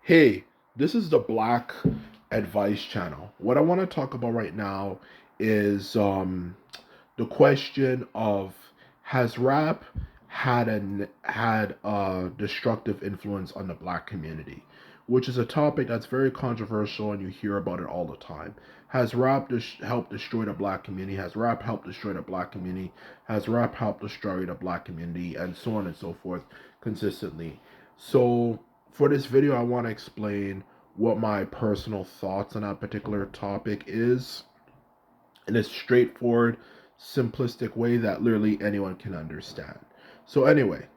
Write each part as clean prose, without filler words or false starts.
Hey, this is the Black Advice Channel. What I want to talk about right now is the question of, has rap had a destructive influence on the black community, which is a topic that's very controversial and you hear about it all the time. Has rap helped destroy the black community? Has rap helped destroy the black community? Has rap helped destroy the black community? And so on and so forth consistently. So for this video, I want to explain what my personal thoughts on that particular topic is in a straightforward, simplistic way that literally anyone can understand. So, anyway,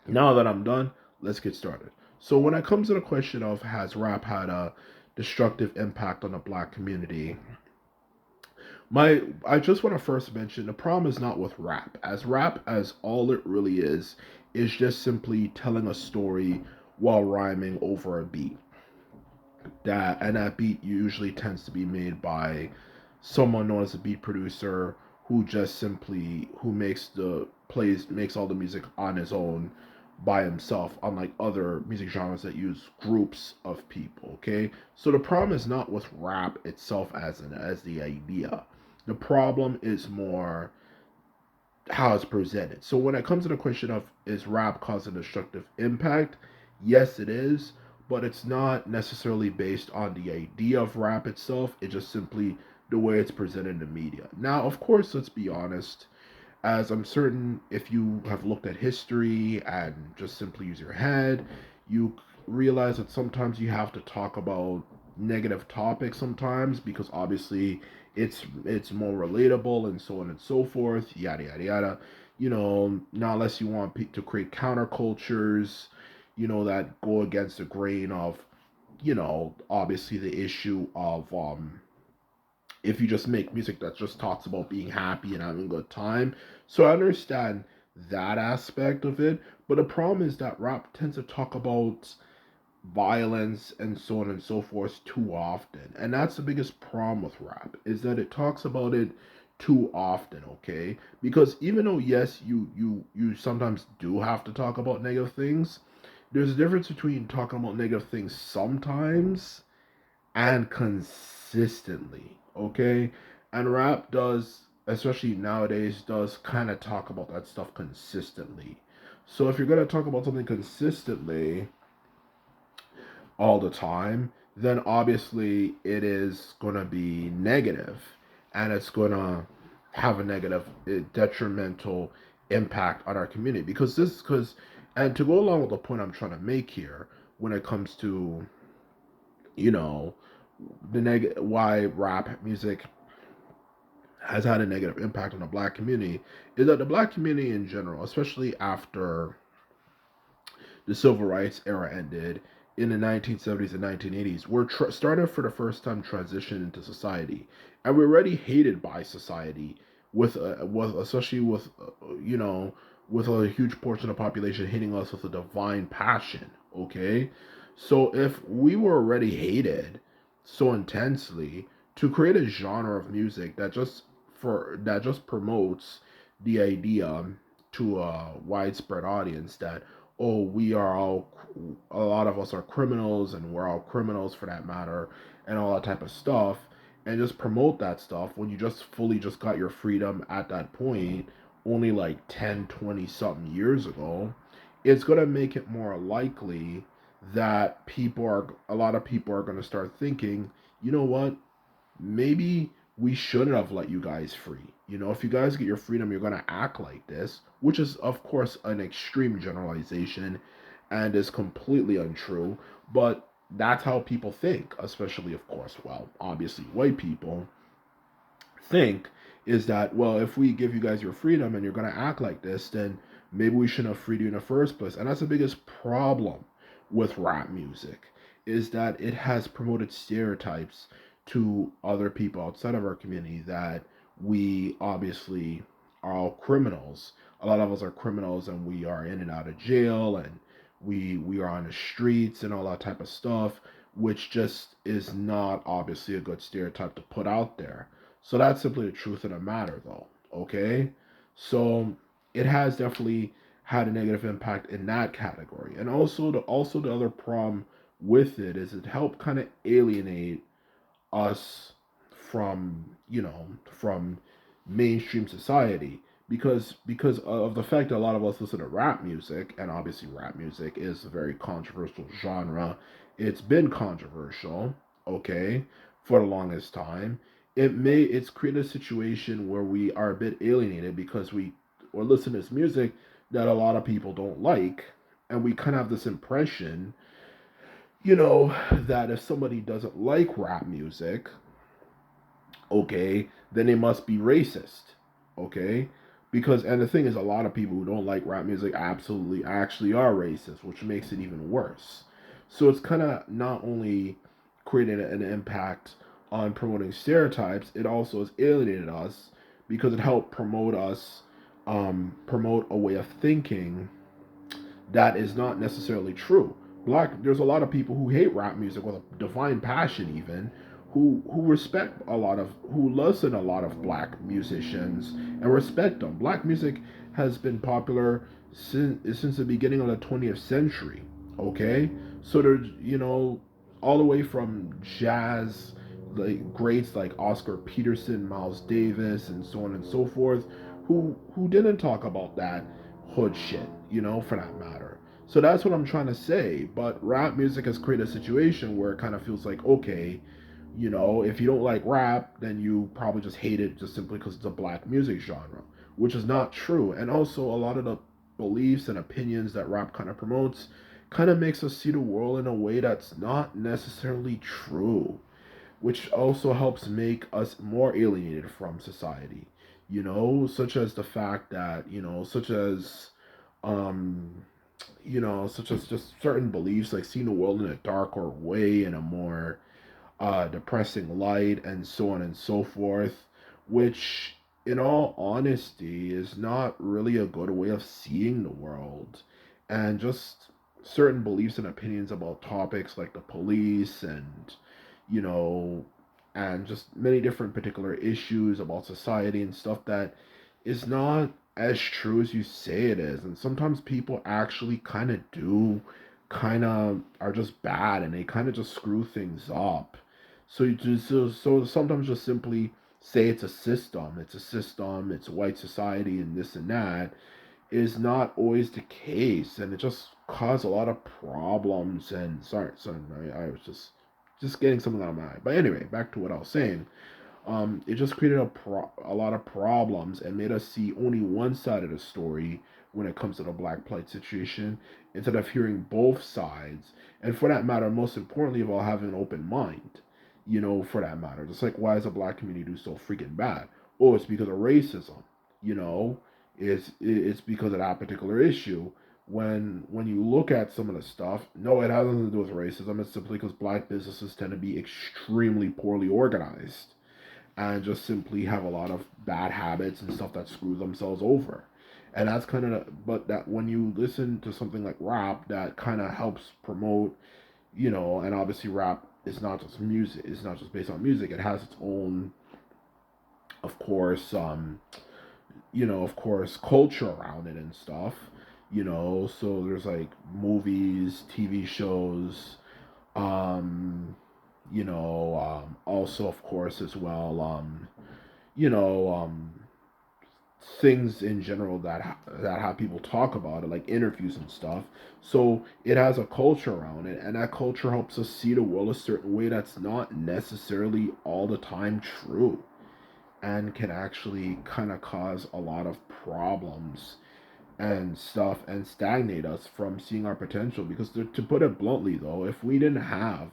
now that I'm done, let's get started. So, when it comes to the question of, has rap had a destructive impact on the black community, I just want to first mention the problem is not with rap as all it really is just simply telling a story while rhyming over a beat. That beat usually tends to be made by someone known as a beat producer who just simply who makes all the music on his own by himself, unlike other music genres that use groups of people. Okay, so the problem is not with rap itself as the idea. The problem is more how it's presented. So when it comes to the question of, is rap causing destructive impact, yes it is, but it's not necessarily based on the idea of rap itself. It's just simply the way it's presented in the media. Now, of course, let's be honest, as I'm certain if you have looked at history and just simply use your head, you realize that sometimes you have to talk about negative topics sometimes because obviously it's more relatable and so on and so forth, yada yada yada. Not unless you want to create countercultures, that go against the grain of, obviously the issue of if you just make music that just talks about being happy and having a good time. So I understand that aspect of it, but the problem is that rap tends to talk about violence and so on and so forth too often. And that's the biggest problem with rap, is that it talks about it too often, okay? Because even though yes, you sometimes do have to talk about negative things, there's a difference between talking about negative things sometimes and consistently, okay? And rap does, especially nowadays, does kind of talk about that stuff consistently. So if you're going to talk about something consistently all the time, then obviously it is going to be negative and it's going to have a negative, detrimental impact on our community. And to go along with the point I'm trying to make here, when it comes to, you know, why rap music has had a negative impact on the black community, is that the black community in general, especially after the civil rights era ended in the 1970s and 1980s, we're starting for the first time transition into society, and we're already hated by society with especially with you know with a huge portion of the population hitting us with a divine passion. Okay, so if we were already hated so intensely, to create a genre of music that just promotes the idea to a widespread audience that, oh, we are all, a lot of us are criminals and we're all criminals for that matter, and all that type of stuff, and just promote that stuff when you just fully just got your freedom at that point only like 10, 20 something years ago, it's going to make it more likely that a lot of people are going to start thinking, you know what, maybe we shouldn't have let you guys free. If you guys get your freedom, you're going to act like this, which is, of course, an extreme generalization and is completely untrue. But that's how people think, especially, of course, well, obviously, white people think is that, well, if we give you guys your freedom and you're going to act like this, then maybe we shouldn't have freed you in the first place. And that's the biggest problem with rap music, is that it has promoted stereotypes to other people outside of our community that we obviously are all criminals. A lot of us are criminals and we are in and out of jail, and we are on the streets and all that type of stuff, which just is not obviously a good stereotype to put out there. So that's simply the truth of the matter, though. Okay, so it has definitely had a negative impact in that category, and also the other problem with it is it helped kind of alienate us from, from mainstream society, because of the fact that a lot of us listen to rap music, and obviously rap music is a very controversial genre. It's been controversial, okay, for the longest time. It's created a situation where we are a bit alienated because we or listen to this music that a lot of people don't like, and we kind of have this impression, that if somebody doesn't like rap music, okay, then they must be racist, okay? Because, and the thing is, a lot of people who don't like rap music absolutely actually are racist, which makes it even worse. So it's kind of not only creating an impact on promoting stereotypes, it also has alienated us because it helped promote a way of thinking that is not necessarily true. There's a lot of people who hate rap music with a divine passion, even who respect who listen to a lot of black musicians and respect them. Black music has been popular since the beginning of the 20th century. Okay, so there's all the way from jazz, like greats like Oscar Peterson, Miles Davis, and so on and so forth, who didn't talk about that hood shit, for that matter. So that's what I'm trying to say. But rap music has created a situation where it kind of feels like, okay, if you don't like rap, then you probably just hate it just simply because it's a black music genre, which is not true. And also, a lot of the beliefs and opinions that rap kind of promotes kind of makes us see the world in a way that's not necessarily true, which also helps make us more alienated from society, such as the fact that, um, such as just certain beliefs like seeing the world in a darker way, in a more depressing light, and so on and so forth, which, in all honesty, is not really a good way of seeing the world. And just certain beliefs and opinions about topics like the police you know, and just many different particular issues about society and stuff that is not as true as you say it is. And sometimes people actually kind of are just bad, and they kind of just screw things up. So sometimes just simply say it's a system, it's white society and this and that is not always the case, and it just caused a lot of problems. And sorry, I was just getting something out of my eye. But anyway, back to what I was saying. It just created a lot of problems and made us see only one side of the story when it comes to the black plight situation, instead of hearing both sides. And for that matter, most importantly of all, having an open mind, for that matter. Just like, why is the black community so freaking bad? Oh, it's because of racism. You know, it's because of that particular issue. When you look at some of the stuff, no, it has nothing to do with racism. It's simply because black businesses tend to be extremely poorly organized and just simply have a lot of bad habits and stuff that screw themselves over. And that's kind of, but that when you listen to something like rap, that kind of helps promote, and obviously rap is not just music, it's not just based on music, it has its own, of course, of course, culture around it and stuff, so there's like movies, TV shows, um, also, of course, as well, you know, things in general that have people talk about it, like interviews and stuff. So it has a culture around it, and that culture helps us see the world a certain way that's not necessarily all the time true, and can actually kind of cause a lot of problems and stuff, and stagnate us from seeing our potential. Because to put it bluntly, though, if we didn't have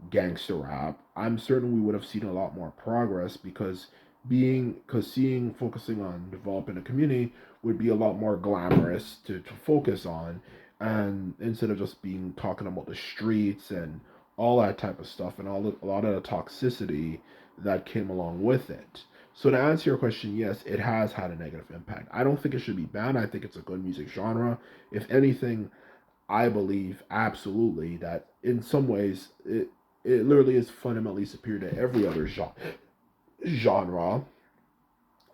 gangster rap, I'm certain we would have seen a lot more progress, because seeing focusing on developing a community would be a lot more glamorous to focus on, and instead of just being talking about the streets and all that type of stuff, and a lot of the toxicity that came along with it. So to answer your question, yes, it has had a negative impact. I don't think it should be banned. I think it's a good music genre. If anything, I believe absolutely that in some ways it literally is fundamentally superior to every other genre,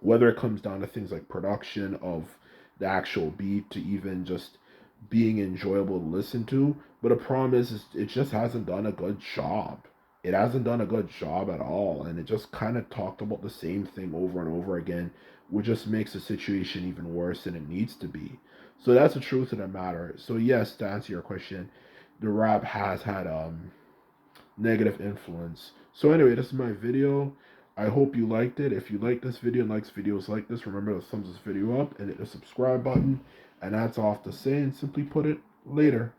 whether it comes down to things like production of the actual beat, to even just being enjoyable to listen to. But the problem is it just hasn't done a good job. It hasn't done a good job at all, and it just kind of talked about the same thing over and over again, which just makes the situation even worse than it needs to be. So that's the truth of the matter. So yes, to answer your question, the rap has had negative influence. So anyway, this is my video. I hope you liked it. If you like this video and likes videos like this, remember to thumbs this video up and hit the subscribe button. And that's all I have to say, and simply put it, later.